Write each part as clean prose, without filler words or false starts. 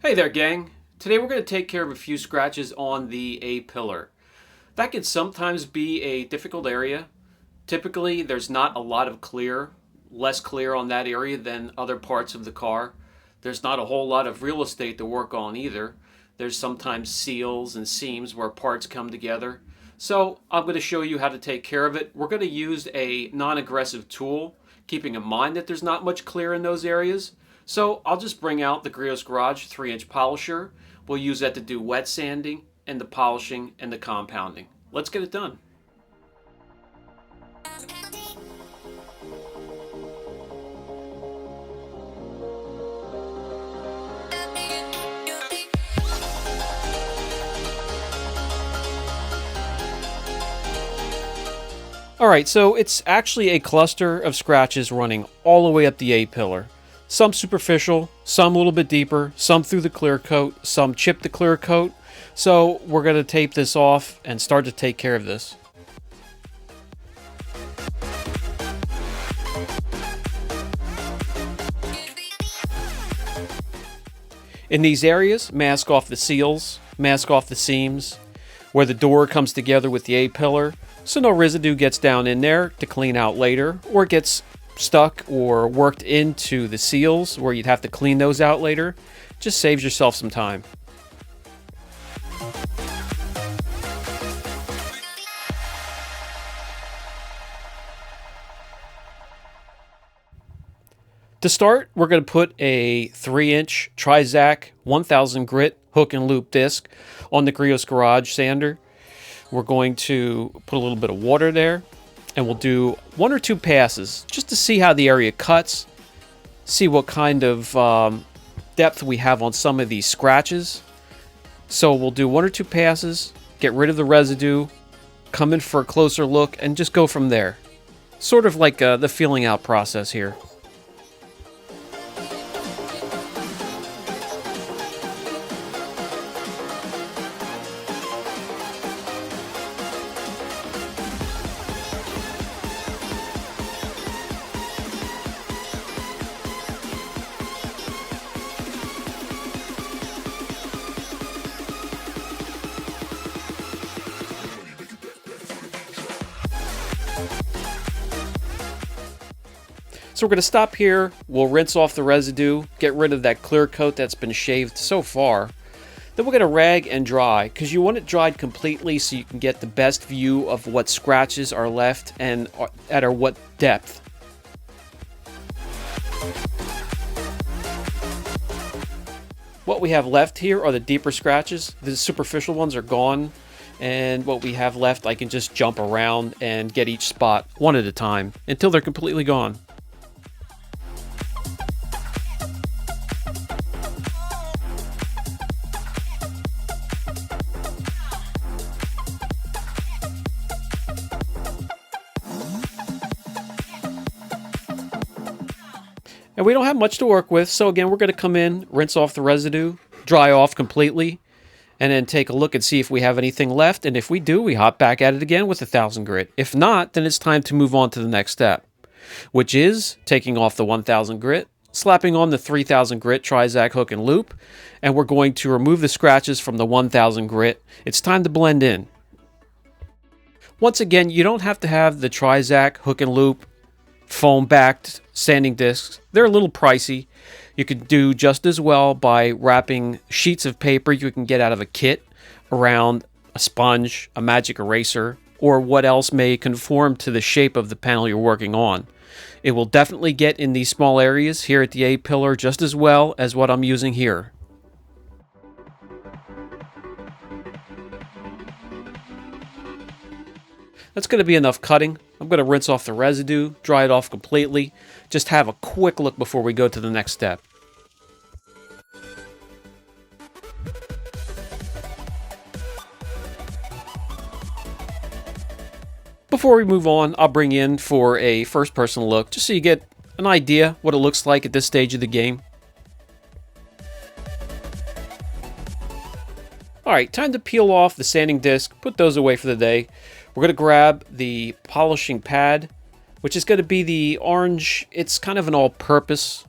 Hey there, gang. Today we're going to take care of a few scratches on the A-pillar. That can sometimes be a difficult area. Typically, there's not a lot of clear, less clear on that area than other parts of the car. There's not a whole lot of real estate to work on either. There's sometimes seals and seams where parts come together. So I'm going to show you how to take care of it. We're going to use a non-aggressive tool, keeping in mind that there's not much clear in those areas. So I'll just bring out the Griot's Garage 3-inch polisher. We'll use that to do wet sanding and the polishing and the compounding. Let's get it done. Alright, so it's actually a cluster of scratches running all the way up the A-pillar. Some superficial, some a little bit deeper, some through the clear coat, some chipped the clear coat. So we're going to tape this off and start to take care of this. In these areas, mask off the seals, mask off the seams, where the door comes together with the A-pillar, so no residue gets down in there to clean out later, or gets stuck or worked into the seals where you'd have to clean those out later. Just saves yourself some time. To start, we're going to put a 3-inch Zack 1000 grit hook and loop disc on the Griot's Garage sander. We're going to put a little bit of water there, and we'll do 1 or 2 passes just to see how the area cuts, see what kind of depth we have on some of these scratches. So we'll do 1 or 2 passes, get rid of the residue, come in for a closer look, and just go from there. Sort of like the feeling out process here. So we're going to stop here, we'll rinse off the residue, get rid of that clear coat that's been shaved so far. Then we're going to rag and dry, because you want it dried completely so you can get the best view of what scratches are left and at what depth. What we have left here are the deeper scratches. The superficial ones are gone, and what we have left I can just jump around and get each spot one at a time until they're completely gone. And we don't have much to work with, so again, we're going to come in, rinse off the residue, dry off completely, and then take a look and see if we have anything left. And if we do, we hop back at it again with 1000 grit. If not, then it's time to move on to the next step, which is taking off the 1000 grit, slapping on the 3000 grit Zack hook and loop, and we're going to remove the scratches from the 1000 grit. It's time to blend in. Once again, you don't have to have the Zack hook and loop foam-backed sanding discs. They're a little pricey. You could do just as well by wrapping sheets of paper you can get out of a kit around a sponge, a magic eraser, or what else may conform to the shape of the panel you're working on. It will definitely get in these small areas here at the A-pillar just as well as what I'm using here. That's going to be enough cutting. I'm going to rinse off the residue, dry it off completely, just have a quick look before we go to the next step. Before we move on, I'll bring in for a first-person look, just so you get an idea what it looks like at this stage of the game. Alright, time to peel off the sanding disc, put those away for the day. We're going to grab the polishing pad, which is going to be the orange. It's kind of an all-purpose,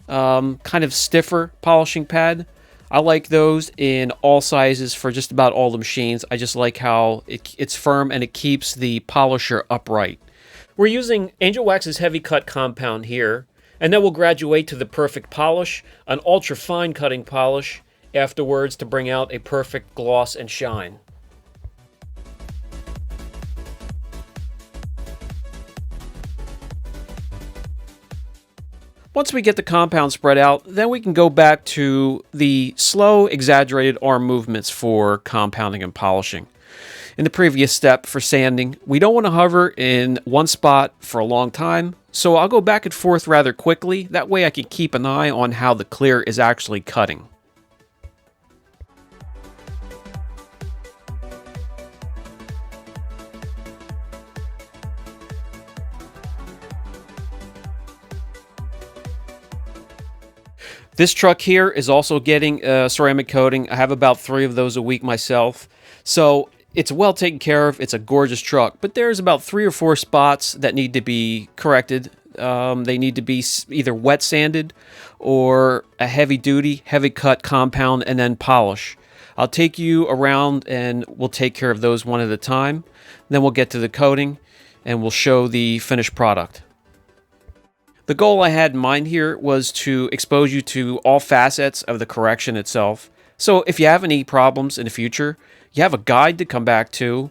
kind of stiffer polishing pad. I like those in all sizes for just about all the machines. I just like how it's firm and it keeps the polisher upright. We're using Angel Wax's heavy cut compound here, and then we'll graduate to the perfect polish, an ultra fine cutting polish, afterwards to bring out a perfect gloss and shine. Once we get the compound spread out, then we can go back to the slow, exaggerated arm movements for compounding and polishing. In the previous step for sanding, we don't want to hover in one spot for a long time, so I'll go back and forth rather quickly. That way I can keep an eye on how the clear is actually cutting. This truck here is also getting a ceramic coating. I have about 3 of those a week myself. So it's well taken care of. It's a gorgeous truck. But there's about 3 or 4 spots that need to be corrected. They need to be either wet sanded or a heavy duty, heavy cut compound and then polish. I'll take you around and we'll take care of those one at a time. Then we'll get to the coating and we'll show the finished product. The goal I had in mind here was to expose you to all facets of the correction itself. So if you have any problems in the future, you have a guide to come back to.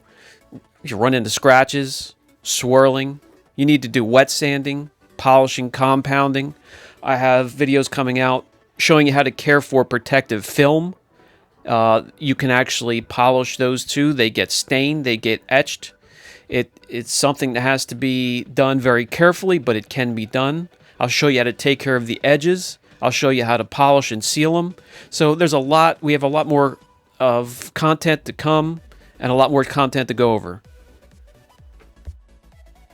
If you run into scratches, swirling, you need to do wet sanding, polishing, compounding. I have videos coming out showing you how to care for protective film. You can actually polish those too. They get stained, they get etched. It's something that has to be done very carefully, but it can be done. I'll show you how to take care of the edges. I'll show you how to polish and seal them. So there's a lot. We have a lot more of content to come and a lot more content to go over.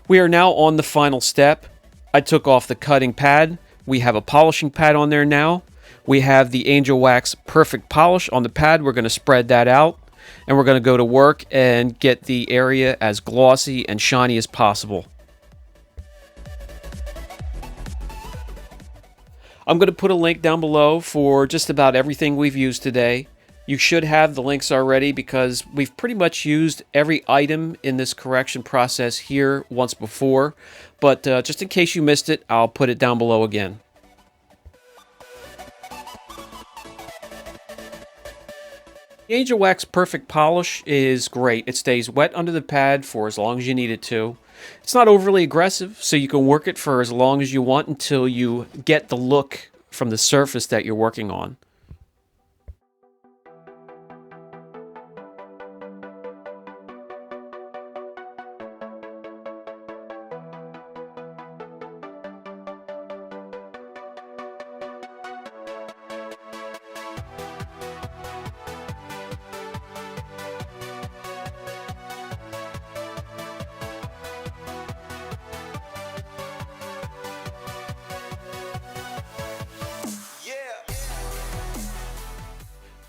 We are now on the final step. I took off the cutting pad. We have a polishing pad on there now. We have the Angel Wax Perfect Polish on the pad. We're going to spread that out. And we're going to go to work and get the area as glossy and shiny as possible. I'm going to put a link down below for just about everything we've used today. You should have the links already because we've pretty much used every item in this correction process here once before. But just in case you missed it, I'll put it down below again. The Angel Wax Perfect Polish is great. It stays wet under the pad for as long as you need it to. It's not overly aggressive, so you can work it for as long as you want until you get the look from the surface that you're working on.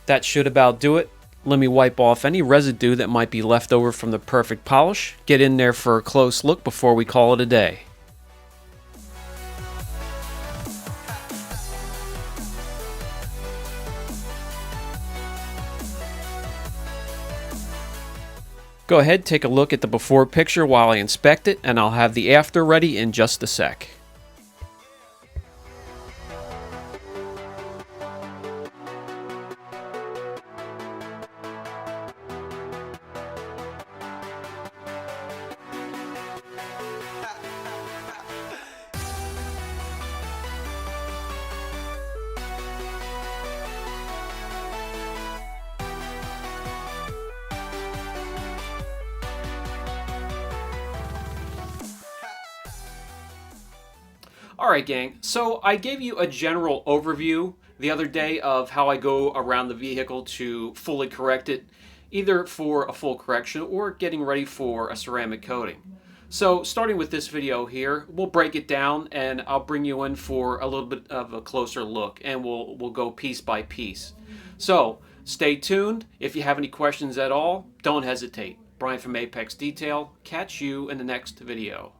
That should about do it. Let me wipe off any residue that might be left over from the perfect polish. Get in there for a close look before we call it a day. Go ahead, take a look at the before picture while I inspect it, and I'll have the after ready in just a sec. Alright gang, so I gave you a general overview the other day of how I go around the vehicle to fully correct it, either for a full correction or getting ready for a ceramic coating. So starting with this video here, we'll break it down and I'll bring you in for a little bit of a closer look and we'll go piece by piece. So stay tuned. If you have any questions at all, don't hesitate. Brian from Apex Detail. Catch you in the next video.